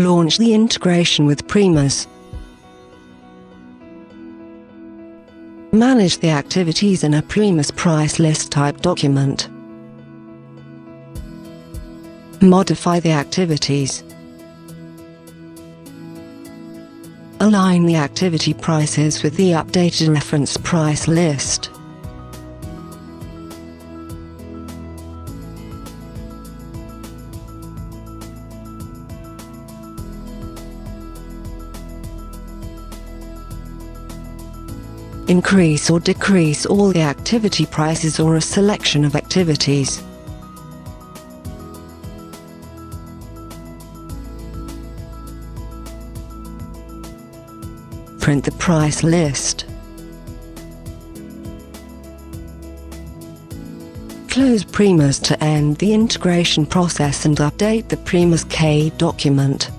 Launch the integration with PriMus. Manage the activities in a PriMus Price List type document. Modify the activities. Align the activity prices with the updated reference price list. Increase or decrease all the activity prices or a selection of activities. Print the price list. Close PriMus to end the integration process and update the PriMus-K document.